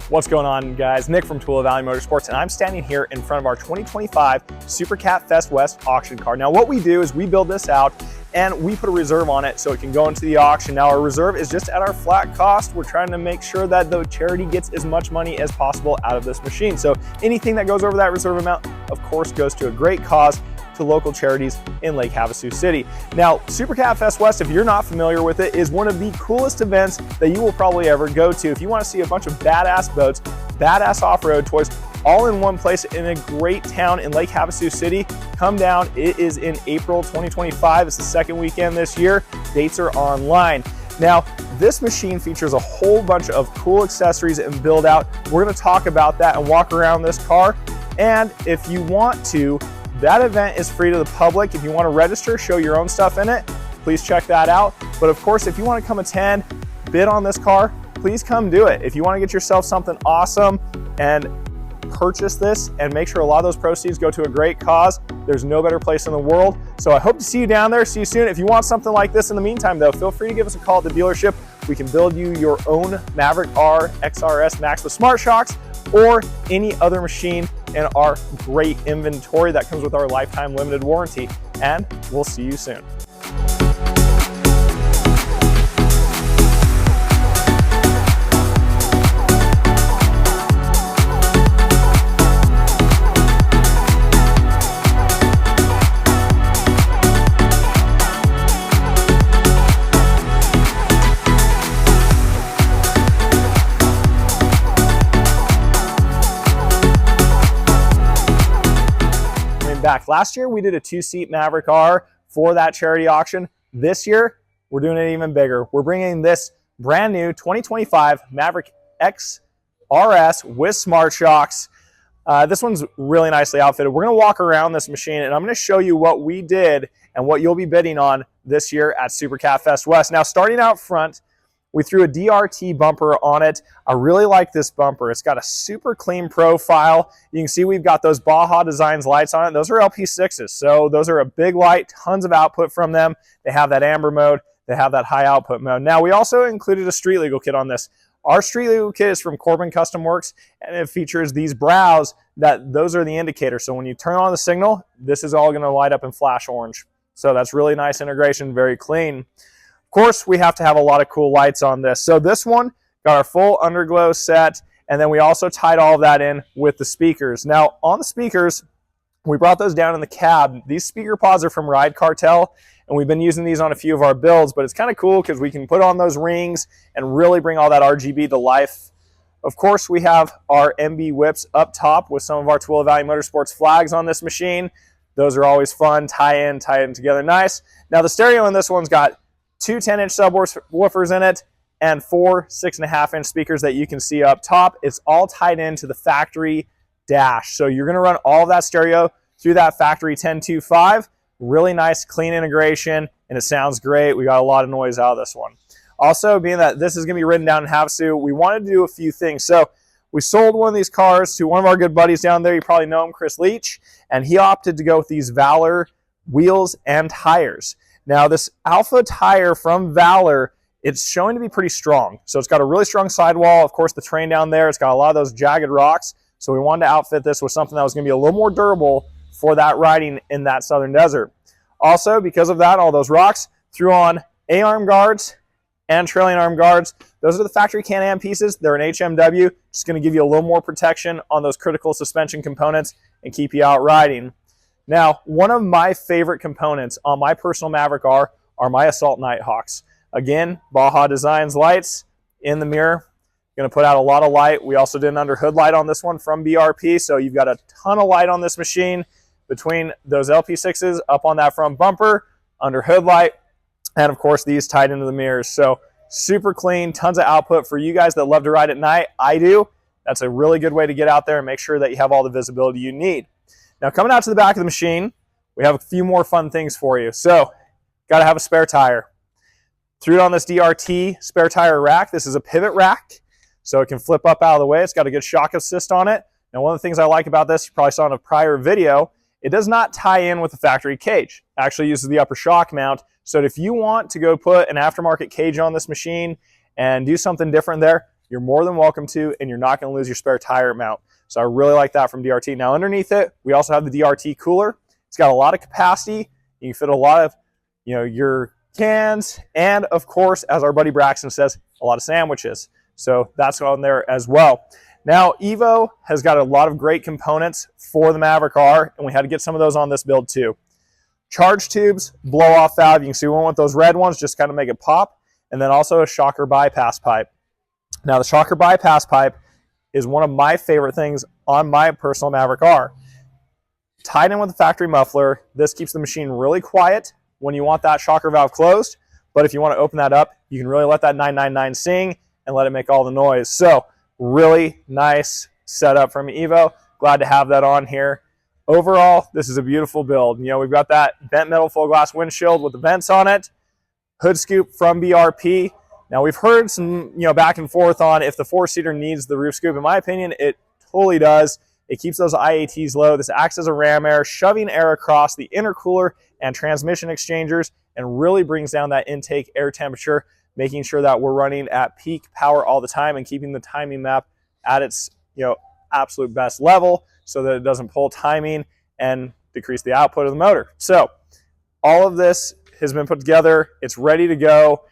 What's going on, guys? Nick from Tooele Valley Motorsports, and I'm standing here in front of our 2025 SuperCat Fest West auction car. Now, what we do is we build this out and we put a reserve on it so it can go into the auction. Now, our reserve is just at our flat cost. We're trying to make sure that the charity gets as much money as possible out of this machine. So anything that goes over that reserve amount, of course, goes to a great cause, to local charities in Lake Havasu City. Now, SuperCat Fest West, if you're not familiar with it, is one of the coolest events that you will probably ever go to. If you want to see a bunch of badass boats, badass off-road toys, all in one place in a great town in Lake Havasu City, come down. It is in April 2025. It's the second weekend this year. Dates are online. Now, this machine features a whole bunch of cool accessories and build out. We're going to talk about that and walk around this car. And if you want to, that event is free to the public. If you want to register, show your own stuff in it, please check that out. But of course, if you want to come attend, bid on this car, please come do it. If you want to get yourself something awesome and purchase this and make sure a lot of those proceeds go to a great cause, there's no better place in the world. So I hope to see you down there. See you soon. If you want something like this in the meantime, though, feel free to give us a call at the dealership. We can build you your own Maverick R XRS Max with Smart Shocks or any other machine in our great inventory that comes with our lifetime limited warranty. And we'll see you soon. Back last year, we did a two-seat Maverick R for that charity auction. This year, we're doing it even bigger. We're bringing this brand new 2025 Maverick XRS with Smart Shocks. This one's really nicely outfitted. We're going to walk around this machine, and I'm going to show you what we did and what you'll be bidding on this year at SuperCat Fest West. Now, starting out front, we threw a DRT bumper on it. I really like this bumper. It's got a super clean profile. You can see we've got those Baja Designs lights on it. Those are LP6s, so those are a big light, tons of output from them. They have that amber mode. They have that high output mode. Now, we also included a street legal kit on this. Our street legal kit is from Corbin Custom Works, and it features these brows those are the indicators. So when you turn on the signal, this is all going to light up and flash orange. So that's really nice integration, very clean. Of course, we have to have a lot of cool lights on this. So this one got our full underglow set, and then we also tied all of that in with the speakers. Now, on the speakers, we brought those down in the cab. These speaker pods are from Ride Cartel, and we've been using these on a few of our builds, but it's kind of cool because we can put on those rings and really bring all that RGB to life. Of course, we have our MB whips up top with some of our Tooele Valley Motorsports flags on this machine. Those are always fun, tie in together nice. Now, the stereo in this one's got two 10-inch subwoofers in it and four 6.5-inch speakers that you can see up top. It's all tied into the factory dash. So you're going to run all of that stereo through that factory 10.25. Really nice, clean integration, and it sounds great. We got a lot of noise out of this one. Also, being that this is going to be ridden down in Havasu, we wanted to do a few things. So we sold one of these cars to one of our good buddies down there. You probably know him, Chris Leach, and he opted to go with these Valor wheels and tires. Now, this Alpha tire from Valor, it's showing to be pretty strong. So it's got a really strong sidewall. Of course, the terrain down there, it's got a lot of those jagged rocks. So we wanted to outfit this with something that was going to be a little more durable for that riding in that southern desert. Also, because of that, all those rocks, threw on A-arm guards and trailing arm guards. Those are the factory Can-Am pieces. They're an HMW. Just going to give you a little more protection on those critical suspension components and keep you out riding. Now, one of my favorite components on my personal Maverick R are my Assault Nighthawks. Again, Baja Designs lights in the mirror. Going to put out a lot of light. We also did an under hood light on this one from BRP, so you've got a ton of light on this machine between those LP6s up on that front bumper, under hood light, and of course these tied into the mirrors. So super clean, tons of output for you guys that love to ride at night. I do. That's a really good way to get out there and make sure that you have all the visibility you need. Now, coming out to the back of the machine, we have a few more fun things for you. So, got to have a spare tire. Threw it on this DRT spare tire rack. This is a pivot rack, so it can flip up out of the way. It's got a good shock assist on it. Now, one of the things I like about this, you probably saw in a prior video, it does not tie in with the factory cage. It actually uses the upper shock mount. So if you want to go put an aftermarket cage on this machine and do something different there, you're more than welcome to, and you're not going to lose your spare tire mount. So I really like that from DRT. Now underneath it, we also have the DRT cooler. It's got a lot of capacity. You can fit a lot of, your cans, and of course, as our buddy Braxton says, a lot of sandwiches. So that's on there as well. Now, Evo has got a lot of great components for the Maverick R, and we had to get some of those on this build too. Charge tubes, blow-off valve. You can see we went with those red ones, just kind of make it pop, and then also a shocker bypass pipe. Now, the shocker bypass pipe is one of my favorite things on my personal Maverick R. Tied in with the factory muffler, this keeps the machine really quiet when you want that shocker valve closed, but if you want to open that up, you can really let that 999 sing and let it make all the noise. So, really nice setup from Evo. Glad to have that on here. Overall, this is a beautiful build. We've got that bent metal full glass windshield with the vents on it, hood scoop from BRP. Now we've heard some, back and forth on if the four-seater needs the roof scoop. In my opinion, it totally does. It keeps those IATs low. This acts as a ram air, shoving air across the intercooler and transmission exchangers, and really brings down that intake air temperature, making sure that we're running at peak power all the time and keeping the timing map at its, absolute best level so that it doesn't pull timing and decrease the output of the motor. So all of this has been put together. It's ready to go.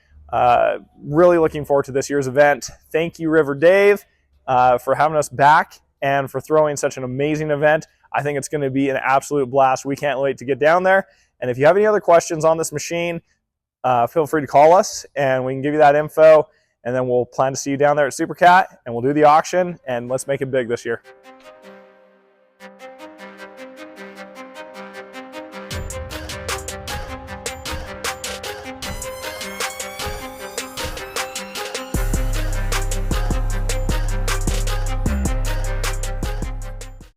Really looking forward to this year's event. Thank you, River Dave, for having us back and for throwing such an amazing event. I think it's going to be an absolute blast. We can't wait to get down there. And if you have any other questions on this machine, feel free to call us and we can give you that info. And then we'll plan to see you down there at SuperCat, and we'll do the auction, and let's make it big this year.